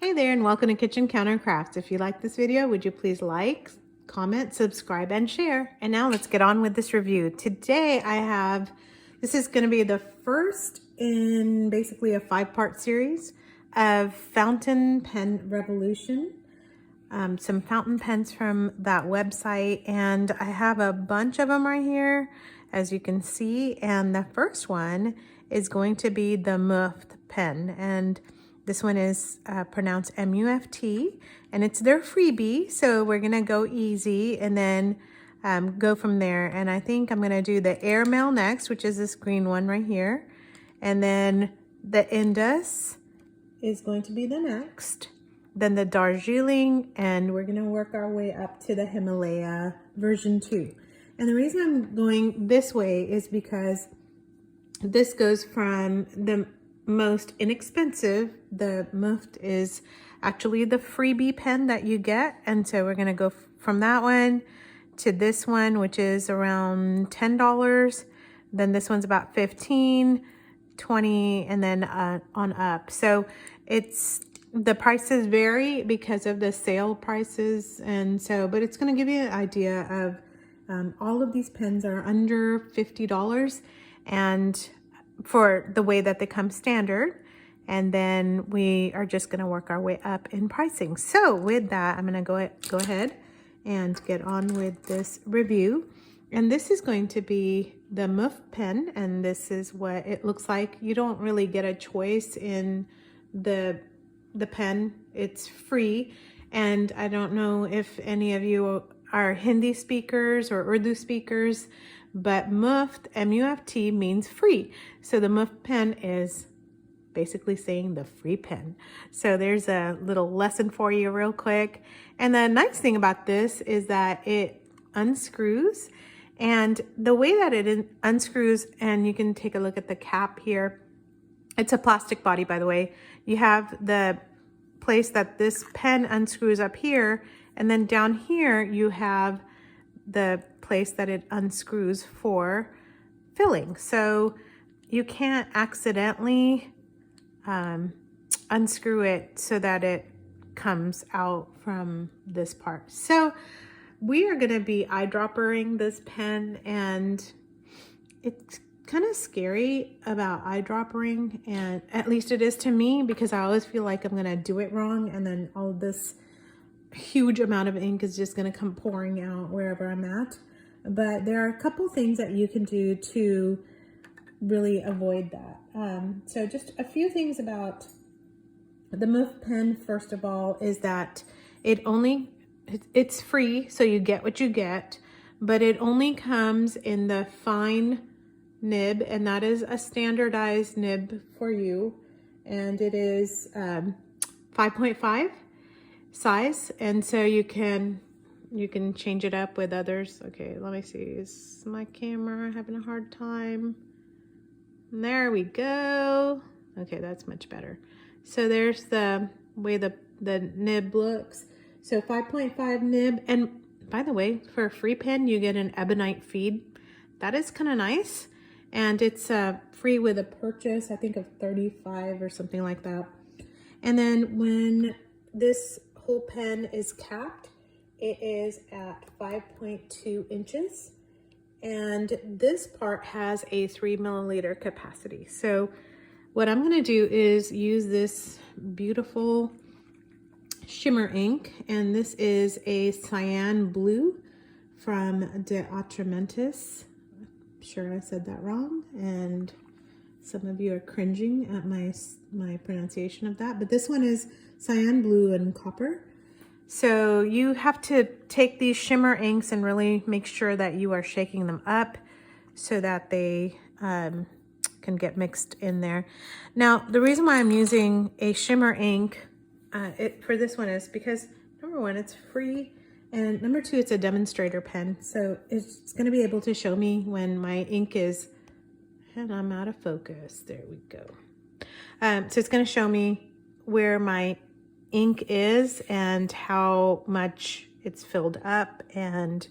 Hey there, and welcome to Kitchen Counter Crafts. If you like this video, would you please like, comment, subscribe, and share? And now let's get on with this review. Today this is going to be the first in basically a 5-part series of Fountain Pen Revolution. Some fountain pens from that website, and I have a bunch of them right here, as you can see. And the first one is going to be the Muft pen, and this one is pronounced M-U-F-T, and it's their freebie, so we're gonna go easy and then go from there. And I think I'm gonna do the Airmail next, which is this green one right here, and then the Indus is going to be the next, then the Darjeeling, and we're gonna work our way up to the Himalaya version 2. And the reason I'm going this way is because this goes from the most inexpensive. The Muft is actually the freebie pen that you get, and so we're gonna go from that one to this one, which is around $10. Then this one's about 15, 20, and then on up. So the prices vary because of the sale prices, and so, but it's going to give you an idea of all of these pens are under $50, and for the way that they come standard, and then we are just going to work our way up in pricing. So with that, I'm going to go ahead and get on with this review. And this is going to be the Muft pen, and this is what it looks like. You don't really get a choice in the pen. It's free, and I don't know if any of you are Hindi speakers or Urdu speakers, but Muft, M-U-F-T, means free. So the Muft pen is basically saying the free pen. So there's a little lesson for you real quick. And the nice thing about this is that it unscrews, and the way that it unscrews, and you can take a look at the cap here. It's a plastic body, by the way. You have the place that this pen unscrews up here, and then down here you have the place that it unscrews for filling. So you can't accidentally unscrew it so that it comes out from this part. So we are going to be eyedroppering this pen, and it's kind of scary about eyedroppering, and at least it is to me, because I always feel like I'm going to do it wrong, and then all this huge amount of ink is just going to come pouring out wherever I'm at. But there are a couple things that you can do to really avoid that. So just a few things about the Muft pen. First of all, is that it's free, so you get what you get, but it only comes in the fine nib, and that is a standardized nib for you, and it is 5.5 size, and so you can change it up with others. Okay, let me see, is my camera having a hard time? There we go. Okay, that's much better. So there's the way the nib looks. So 5.5 nib, and by the way, for a free pen you get an ebonite feed. That is kind of nice, and it's free with a purchase, I think, of 35 or something like that. And then when this whole pen is capped, it is at 5.2 inches, and this part has a 3 milliliter capacity. So what I'm going to do is use this beautiful shimmer ink, and this is a cyan blue from the Atramentis. I'm sure I said that wrong, and some of you are cringing at my pronunciation of that, but this one is cyan blue and copper. So you have to take these shimmer inks and really make sure that you are shaking them up so that they can get mixed in there. Now, the reason why I'm using a shimmer ink for this one is because, number one, it's free, and number two, it's a demonstrator pen. So it's going to be able to show me when my ink is, and I'm out of focus. There we go. So it's going to show me where my ink is and how much it's filled up, and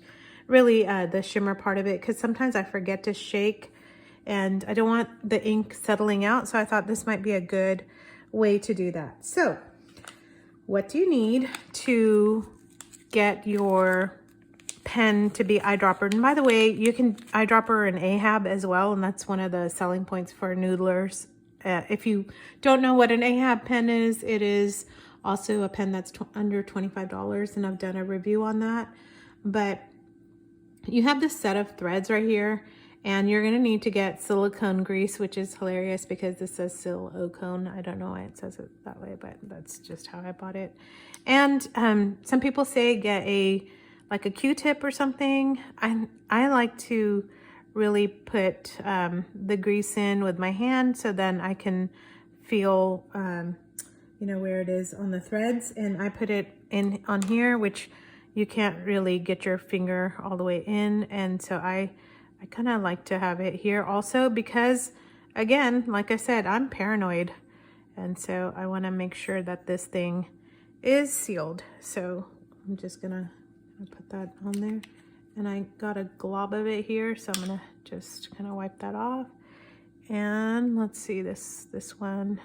really the shimmer part of it, because sometimes I forget to shake and I don't want the ink settling out, so I thought this might be a good way to do that. So what do you need to get your pen to be eyedropper? And by the way, you can eyedropper an Ahab as well, and that's one of the selling points for noodlers. If you don't know what an Ahab pen is, it is also a pen that's under $25, and I've done a review on that. But you have this set of threads right here, and you're gonna need to get silicone grease, which is hilarious because this says silicone. I don't know why it says it that way, but that's just how I bought it. And some people say get like a Q-tip or something. I like to really put the grease in with my hand, so then I can feel you know, where it is on the threads, and I put it in on here, which you can't really get your finger all the way in, and so I kind of like to have it here also because, again, like I said, I'm paranoid, and so I want to make sure that this thing is sealed. So I'm just gonna put that on there, and I got a glob of it here, so I'm gonna just kind of wipe that off. And let's see this one,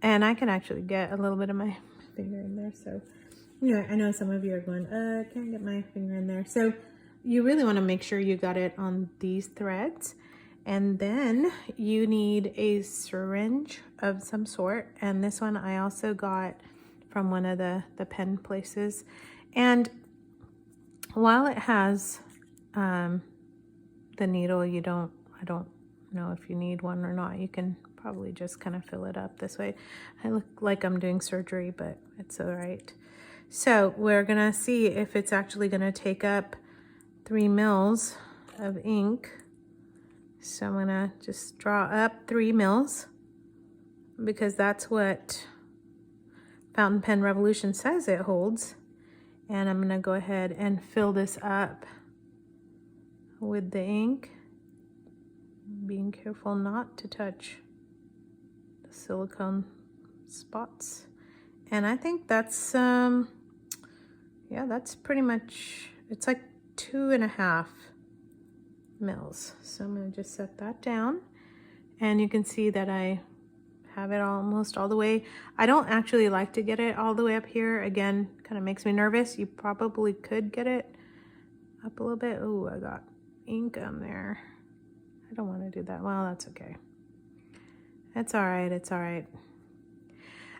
and I can actually get a little bit of my finger in there. So yeah, I know some of you are going, I can't get my finger in there. So you really want to make sure you got it on these threads. And then you need a syringe of some sort, and this one I also got from one of the pen places. And while it has the needle, I don't know if you need one or not. You can probably just kind of fill it up this way. I look like I'm doing surgery, but it's all right. So we're gonna see if it's actually gonna take up 3 mils of ink. So I'm gonna just draw up 3 mils because that's what Fountain Pen Revolution says it holds. And I'm gonna go ahead and fill this up with the ink, being careful not to touch the silicone spots. And I think that's yeah, that's pretty much, it's like 2.5 mils. So I'm gonna just set that down, and you can see that I have it almost all the way. I don't actually like to get it all the way up here. Again, kind of makes me nervous. You probably could get it up a little bit. Oh, I got ink on there. I don't want to do that. Well, that's okay. It's all right. It's all right.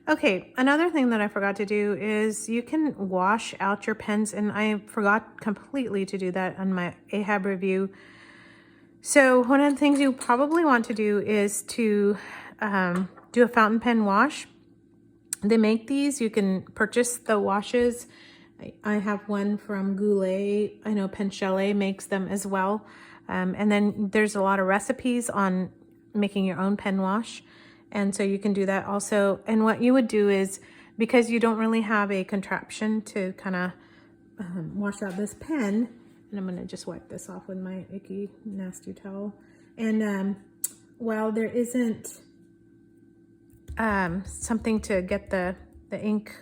Okay, another thing that I forgot to do is you can wash out your pens, and I forgot completely to do that on my Ahab review. So one of the things you probably want to do is to do a fountain pen wash. They make these. You can purchase the washes. I have one from Goulet. I know Pen Chalet makes them as well. And then there's a lot of recipes on making your own pen wash. And so you can do that also. And what you would do is, because you don't really have a contraption to kind of wash out this pen, and I'm going to just wipe this off with my icky, nasty towel. And while there isn't something to get the ink,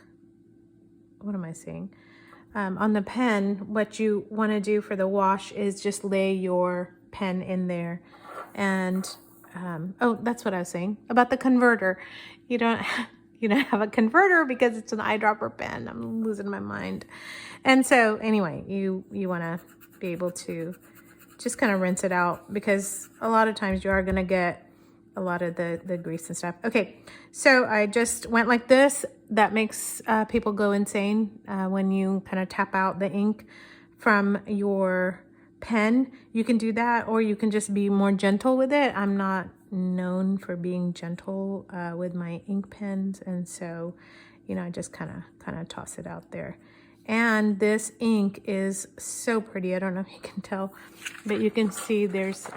what am I saying? On the pen, what you want to do for the wash is just lay your pen in there. And oh, that's what I was saying about the converter. You don't have a converter because it's an eyedropper pen. I'm losing my mind. And so anyway, you want to be able to just kind of rinse it out, because a lot of times you are going to get a lot of the grease and stuff. Okay, so I just went like this. That makes people go insane when you kind of tap out the ink from your pen. You can do that, or you can just be more gentle with it. I'm not known for being gentle with my ink pens, and so I just kind of toss it out there. And this ink is so pretty. I don't know if you can tell, but you can see there's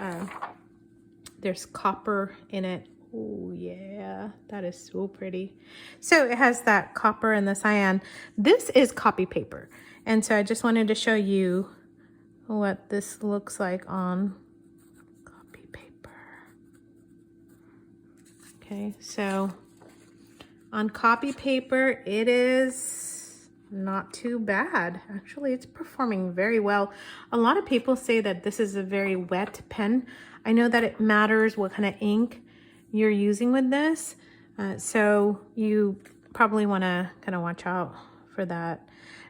copper in it. Oh yeah, that is so pretty. So it has that copper and the cyan. This is copy paper, and so I just wanted to show you what this looks like on copy paper. Okay, so on copy paper, it is not too bad. Actually, it's performing very well. A lot of people say that this is a very wet pen. I know that it matters what kind of ink you're using with this. So you probably want to kind of watch out for that.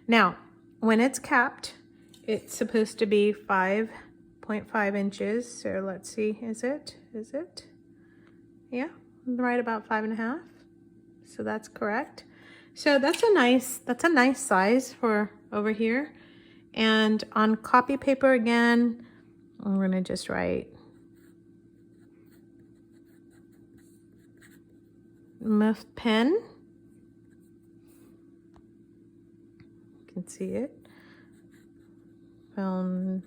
Now, when it's capped, it's supposed to be 5.5 inches. So let's see, is it? Yeah, right about 5.5. So that's correct. So that's a nice size for over here. And on copy paper again, I'm gonna just write Muft pen. You can see it. Fountain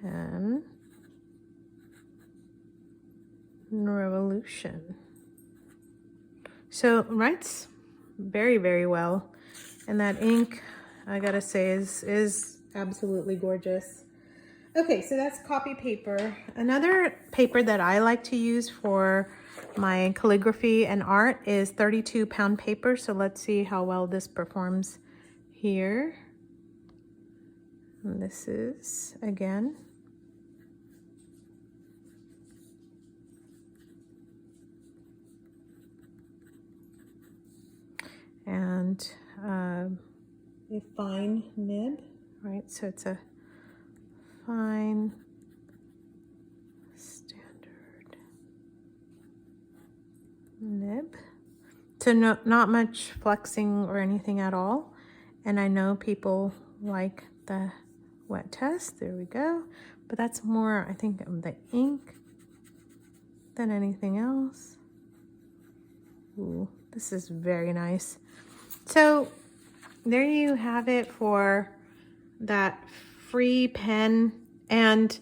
pen revolution. So writes very, very well. And that ink, I gotta say, is absolutely gorgeous. Okay, so that's copy paper. Another paper that I like to use for my calligraphy and art is 32-pound paper. So let's see how well this performs here. And this is, again, and a fine nib, right? So it's a fine standard nib. So not much flexing or anything at all. And I know people like the wet test, there we go. But that's more, I think, of the ink than anything else. Ooh, this is very nice. So there you have it for that free pen. And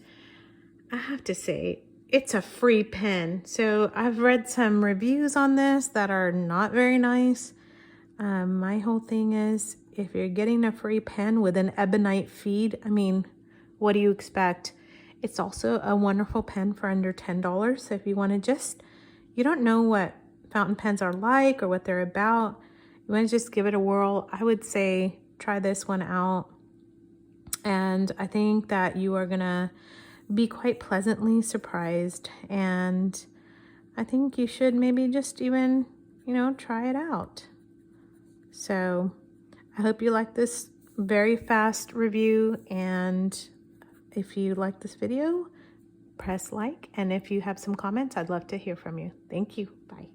I have to say, it's a free pen. So I've read some reviews on this that are not very nice. My whole thing is, if you're getting a free pen with an ebonite feed, I mean, what do you expect? It's also a wonderful pen for under $10. So if you want to you don't know what fountain pens are like or what they're about, you want to just give it a whirl, I would say try this one out. And I think that you are gonna be quite pleasantly surprised. And I think you should maybe just even, try it out. So I hope you like this very fast review. And if you like this video, press like. And if you have some comments, I'd love to hear from you. Thank you. Bye.